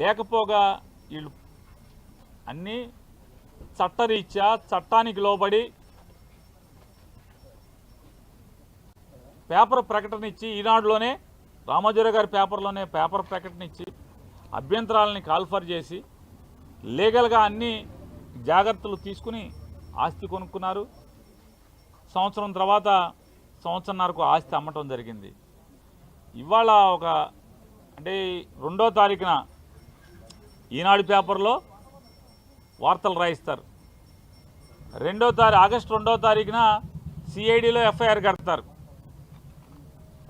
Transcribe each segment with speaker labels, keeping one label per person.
Speaker 1: లేకపోగా వీళ్ళు అన్నీ చట్టరీత్యా చట్టానికి లోబడి పేపర్ ప్రకటన ఇచ్చి ఈనాడులోనే రామోజీరావు గారి పేపర్లోనే పేపర్ ప్రకటన ఇచ్చి అభ్యంతరాలని కాల్ఫర్ చేసి లీగల్గా అన్ని జాగ్రత్తలు తీసుకుని ఆస్తి కొనుక్కున్నారు. సంవత్సరం తర్వాత సంవత్సరంన్నరకు ఆస్తి అమ్మటం జరిగింది. ఇవాళ అంటే 2వ తారీఖున ఈనాడు పేపర్లో వార్తలు రాయిస్తారు. ఆగస్టు 2వ తారీఖున సిఐడిలో ఎఫ్ఐఆర్ కడతారు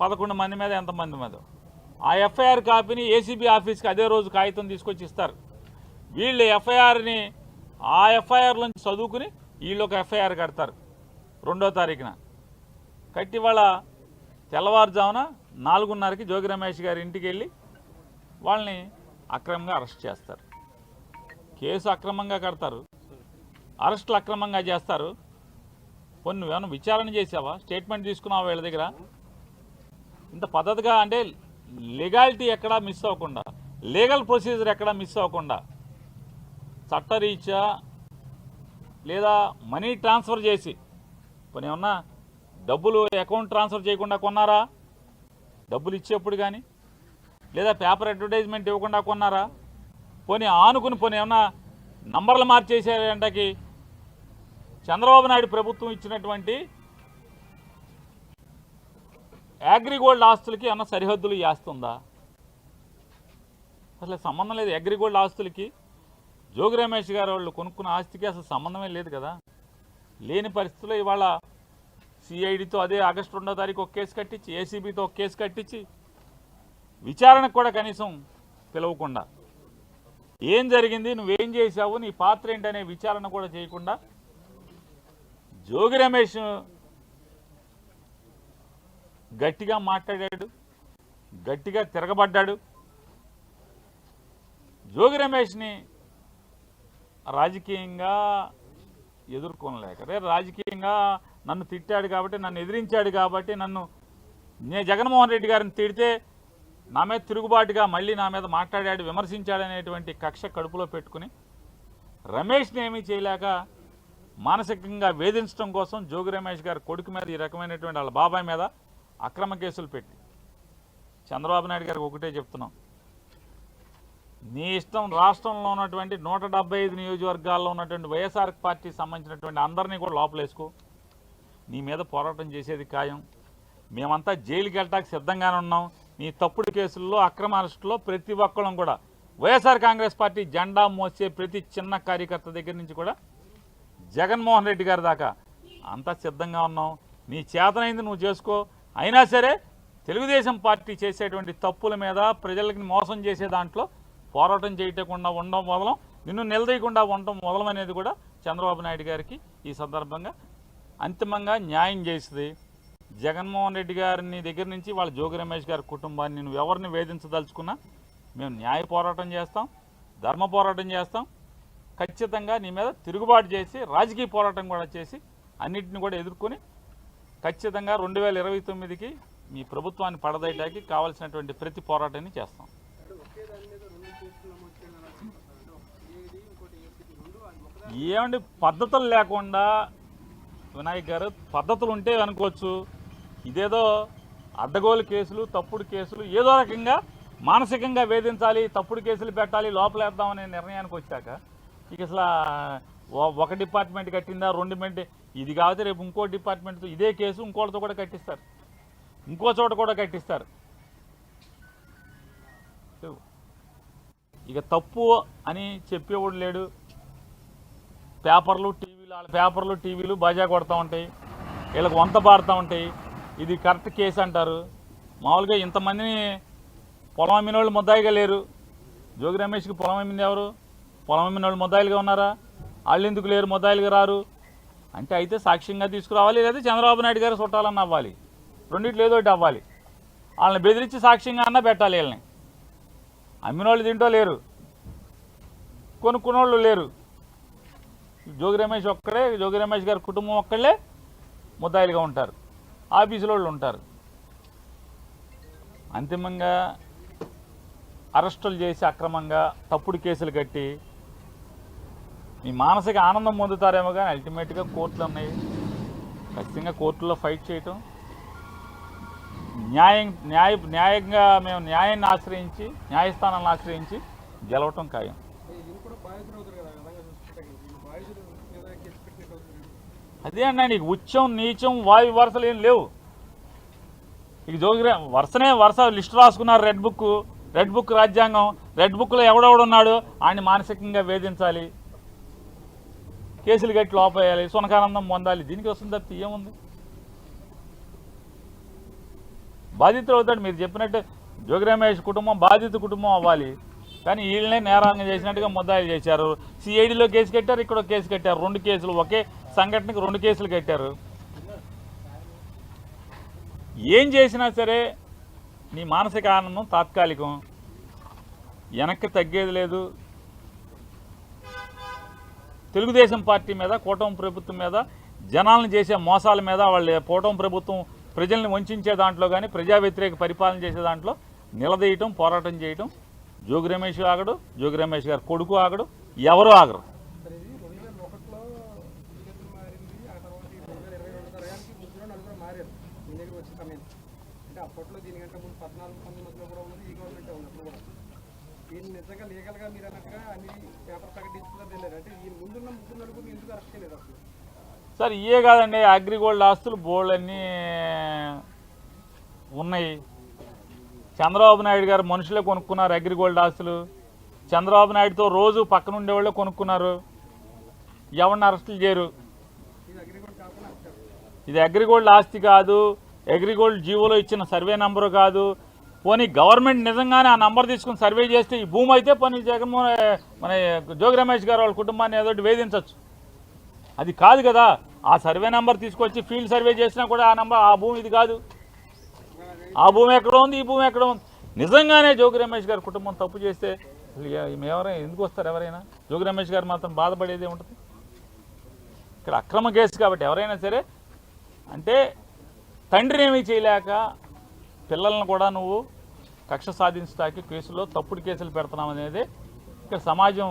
Speaker 1: 11 మంది మీద ఎంతమంది మీద. ఆ ఎఫ్ఐఆర్ కాపీని ఏసీబీ ఆఫీస్కి అదే రోజు కాగితం తీసుకొచ్చి ఇస్తారు. వీళ్ళు ఎఫ్ఐఆర్ని ఆ ఎఫ్ఐఆర్ నుంచి చదువుకుని వీళ్ళు ఒక ఎఫ్ఐఆర్ కడతారు 2వ తారీఖున. కట్టి వాళ్ళ తెల్లవారుజామున 4:30కి జోగి రమేష్ గారి ఇంటికి వెళ్ళి వాళ్ళని అక్రమంగా అరెస్ట్ చేస్తారు. కేసు అక్రమంగా కడతారు, అరెస్టులు అక్రమంగా చేస్తారు. కొన్ని నువ్వేమన్నా విచారణ చేసావా? స్టేట్మెంట్ తీసుకున్నావా వీళ్ళ దగ్గర? ఇంత పద్ధతిగా అంటే లీగాలిటీ ఎక్కడా మిస్ అవ్వకుండా, లీగల్ ప్రొసీజర్ ఎక్కడా మిస్ అవ్వకుండా చట్టరీత్యా లేదా మనీ ట్రాన్స్ఫర్ చేసి కొన్ని ఏమన్నా డబ్బులు అకౌంట్ ట్రాన్స్ఫర్ చేయకుండా కొన్నారా? డబ్బులు ఇచ్చేప్పుడు కానీ లేదా పేపర్ అడ్వర్టైజ్మెంట్ ఇవ్వకుండా కొన్నారా? పోనీ ఆనుకుని పోనీ ఏమన్నా నంబర్లు మార్చేసేటకి చంద్రబాబు నాయుడు ప్రభుత్వం ఇచ్చినటువంటి అగ్రిగోల్డ్ ఆస్తులకి ఏమన్నా సరిహద్దులు చేస్తుందా? అసలు సంబంధం లేదు. అగ్రిగోల్డ్ ఆస్తులకి జోగి రమేష్ గారు వాళ్ళు కొనుక్కున్న ఆస్తికి అసలు సంబంధమే లేదు కదా. లేని పరిస్థితుల్లో ఇవాళ సిఐడితో అదే ఆగస్టు 2వ తారీఖు ఒక కేసు కట్టించి, ఏసీబీతో ఒక కేసు కట్టించి విచారణకు కూడా కనీసం పిలవకుండా ఏం జరిగింది, నువ్వేం చేశావు, నీ పాత్ర ఏంటనే విచారణ కూడా చేయకుండా జోగి రమేష్ గట్టిగా మాట్లాడాడు, గట్టిగా తిరగబడ్డాడు. జోగి రమేష్ని రాజకీయంగా ఎదుర్కొనలేక, రాజకీయంగా నన్ను తిట్టాడు కాబట్టి, నన్ను ఎదిరించాడు కాబట్టి, నేను జగన్మోహన్ రెడ్డి గారిని తిడితే నా మీద తిరుగుబాటుగా మళ్ళీ నా మీద మాట్లాడాడు, విమర్శించాడనేటువంటి కక్ష కడుపులో పెట్టుకుని రమేష్ని ఏమీ చేయలేక మానసికంగా వేధించడం కోసం జోగి రమేష్ గారి కొడుకు మీద ఈ రకమైనటువంటి వాళ్ళ బాబాయ్ మీద అక్రమ కేసులు పెట్టి చంద్రబాబు నాయుడు గారికి ఒకటే చెప్తున్నాం, నీ ఇష్టం రాష్ట్రంలో ఉన్నటువంటి 175 నియోజకవర్గాల్లో ఉన్నటువంటి వైఎస్ఆర్ పార్టీకి సంబంధించినటువంటి అందరినీ కూడా లోపలేసుకో, నీ మీద పోరాటం చేసేది ఖాయం. మేమంతా జైలుకి వెళ్ళటానికి సిద్ధంగానే ఉన్నాం. నీ తప్పుడు కేసుల్లో అక్రమ అరెస్టులో ప్రతి ఒక్కళ్ళం కూడా వైఎస్ఆర్ కాంగ్రెస్ పార్టీ జెండా మోసే ప్రతి చిన్న కార్యకర్త దగ్గర నుంచి కూడా జగన్మోహన్ రెడ్డి గారి దాకా అంతా సిద్ధంగా ఉన్నాం. నీ చేతనైంది నువ్వు చేసుకో. అయినా సరే తెలుగుదేశం పార్టీ చేసేటువంటి తప్పుల మీద ప్రజలకి మోసం చేసే దాంట్లో పోరాటం చేయకుండా ఉండడం మొదలం, నిన్ను నిలదీయకుండా ఉండడం మొదలం అనేది కూడా చంద్రబాబు నాయుడు గారికి ఈ సందర్భంగా అంతిమంగా న్యాయం చేస్తుంది. జగన్మోహన్ రెడ్డి గారిని దగ్గర నుంచి వాళ్ళ జోగి రమేష్ గారి కుటుంబాన్ని నువ్వు ఎవరిని వేధించదలుచుకున్నా మేము న్యాయ పోరాటం చేస్తాం, ధర్మ పోరాటం చేస్తాం. ఖచ్చితంగా నీ మీద తిరుగుబాటు చేసి రాజకీయ పోరాటం కూడా చేసి అన్నింటిని కూడా ఎదుర్కొని ఖచ్చితంగా 2029కి మీ ప్రభుత్వాన్ని పడదయటానికి కావాల్సినటువంటి ప్రతి పోరాటాన్ని చేస్తాం. ఏమండి పద్ధతులు లేకుండా వినాయక్ గారు, పద్ధతులు ఉంటే అనుకోవచ్చు, ఇదేదో అడ్డగోలు కేసులు, తప్పుడు కేసులు, ఏదో రకంగా మానసికంగా వేధించాలి, తప్పుడు కేసులు పెట్టాలి, లోపలేద్దామనే నిర్ణయానికి వచ్చాక ఇక అసలు ఒక డిపార్ట్మెంట్ కట్టిందా, 2 ఇది కాకపోతే రేపు ఇంకో డిపార్ట్మెంట్తో ఇదే కేసు ఇంకోటితో కూడా కట్టిస్తారు, ఇంకో చోట కూడా కట్టిస్తారు. ఇక తప్పు అని చెప్పేవాడు లేడు. పేపర్లు టీవీలు బాజా కొడతా ఉంటాయి, వీళ్ళకి వంత పాడుతూ ఉంటాయి. ఇది కరెక్ట్ కేసు అంటారు. మామూలుగా ఇంతమందిని పొలం అమ్మిన వాళ్ళు ముద్దాయిగా లేరు. జోగి రమేష్కి పొలం అమ్మింది ఎవరు? పొలం అమ్మిన వాళ్ళు ముద్దాయిలుగా ఉన్నారా? వాళ్ళు ఎందుకు లేరు, ముద్దాయిలుగా రారు అంటే అయితే సాక్ష్యంగా తీసుకురావాలి, లేదా చంద్రబాబు నాయుడు గారు చుట్టాలన్న అవ్వాలి, రెండింటిలో ఏదో ఒకటి అవ్వాలి. వాళ్ళని బెదిరించి సాక్ష్యంగా అన్నా పెట్టాలి. వీళ్ళని అమ్మిన వాళ్ళు దీంట్లో లేరు, కొనుక్కున్నోళ్ళు లేరు. జోగి రమేష్ ఒక్కడే, జోగి రమేష్ గారి కుటుంబం ఒక్కళ్ళే ముద్దాయిలుగా ఉంటారు, ఆఫీసులో వాళ్ళు ఉంటారు. అంతిమంగా అరెస్టులు చేసి అక్రమంగా తప్పుడు కేసులు కట్టి మీ మానసిక ఆనందం పొందుతారేమో కానీ అల్టిమేట్గా కోర్టులు ఉన్నాయి. ఖచ్చితంగా కోర్టులో ఫైట్ చేయటం, న్యాయంగా మేము న్యాయాన్ని ఆశ్రయించి న్యాయస్థానాలను ఆశ్రయించి గెలవటం ఖాయం. అదే అన్నా, నీకు ఉచ్చం నీచం వాయు వరుసలు ఏం లేవు. ఇక వరుస లిస్ట్ రాసుకున్నారు. రెడ్ బుక్ రాజ్యాంగం. రెడ్ బుక్లో ఎవడెవడున్నాడు ఆయన్ని మానసికంగా వేధించాలి, కేసులు కట్టి లోపేయాలి, సునకానందం పొందాలి. దీనికి వస్తుంది తప్పితే ఏముంది? బాధితులు అవుతాడు. మీరు చెప్పినట్టు జోగి రమేష్ కుటుంబం బాధిత కుటుంబం అవ్వాలి, కానీ వీళ్ళనే నేరాంగం చేసినట్టుగా ముద్దాయిలు చేశారు. సిఐడిలో కేసు కట్టారు, ఇక్కడ కేసు కట్టారు. 2 కేసులు, ఒకే సంఘటనకి 2 కేసులు కట్టారు. ఏం చేసినా సరే నీ మానసిక ఆనందం తాత్కాలికం, వెనక్కి తగ్గేది లేదు. తెలుగుదేశం పార్టీ మీద, కూటమి ప్రభుత్వం మీద, జనాలను చేసే మోసాల మీద, వాళ్ళ కూటమి ప్రభుత్వం ప్రజల్ని వంచే దాంట్లో కానీ ప్రజా వ్యతిరేక పరిపాలన చేసే దాంట్లో నిలదీయటం, పోరాటం చేయటం. జోగి రమేష్ ఆగడు, జోగి రమేష్ గారు కొడుకు ఆగడు, ఎవరు ఆగరు. సార్ ఇవే కాదండి, అగ్రిగోల్డ్ ఆస్తులు బోల్డన్నీ ఉన్నాయి. చంద్రబాబు నాయుడు గారు మనుషులే కొనుక్కున్నారు అగ్రిగోల్డ్ ఆస్తులు. చంద్రబాబు నాయుడుతో రోజు పక్కన ఉండేవాళ్ళే కొనుక్కున్నారు. ఎవరిని అరెస్టులు చేయరు. ఇది అగ్రిగోల్డ్ ఆస్తి కాదు, అగ్రిగోల్డ్ జీవోలో ఇచ్చిన సర్వే నంబరు కాదు. పోనీ గవర్నమెంట్ నిజంగానే ఆ నంబర్ తీసుకుని సర్వే చేస్తే ఈ భూమి అయితే పోనీ మన జోగి రమేష్ గారు వాళ్ళ కుటుంబాన్ని ఏదో వేధించవచ్చు. అది కాదు కదా. ఆ సర్వే నెంబర్ తీసుకొచ్చి ఫీల్డ్ సర్వే చేసినా కూడా ఆ భూమి ఇది కాదు. ఆ భూమి ఎక్కడో ఉంది, ఈ భూమి ఎక్కడో ఉంది. నిజంగానే జోగి రమేష్ గారి కుటుంబం తప్పు చేస్తే ఎవరైనా ఎందుకు వస్తారు? ఎవరైనా జోగి రమేష్ గారు మాత్రం బాధపడేదే ఉంటుంది. ఇక్కడ అక్రమ కేసు కాబట్టి ఎవరైనా సరే, అంటే తండ్రిని ఏమీ చేయలేక పిల్లలను కూడా నువ్వు కక్ష సాధించడానికి కేసులో తప్పుడు కేసులు పెడుతున్నావు అనేది ఇక్కడ సమాజం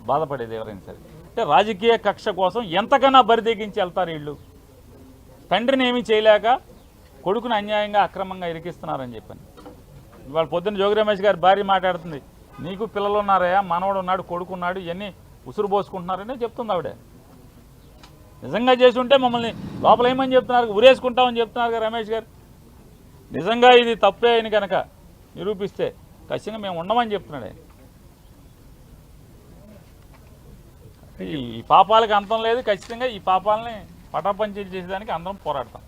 Speaker 1: బాధపడేది ఎవరైనా సరే. అంటే రాజకీయ కక్ష కోసం ఎంతకన్నా బరిదెగించి వెళ్తారు వీళ్ళు. తండ్రిని ఏమీ చేయలేక కొడుకుని అన్యాయంగా అక్రమంగా ఇరికిస్తున్నారని చెప్పాను. ఇవాళ పొద్దున్న జోగి రమేష్ గారి భార్య మాట్లాడుతుంది, నీకు పిల్లలు ఉన్నారయ్యా, మనవడు ఉన్నాడు, కొడుకు ఉన్నాడు, ఇవన్నీ ఉసురు పోసుకుంటున్నారని చెప్తుంది ఆవిడ. నిజంగా చేసి ఉంటే మమ్మల్ని లోపల ఏమని చెప్తున్నారు, ఉరేసుకుంటామని చెప్తున్నారు కదా రమేష్ గారు. నిజంగా ఇది తప్పే అని కనుక నిరూపిస్తే ఖచ్చితంగా మేము ఉండమని చెప్తున్నాడు. ఈ పాపాలకు అంతం లేదు. ఖచ్చితంగా ఈ పాపాలని పటాపంచీలు చేసేదానికి అందరం పోరాడతాం.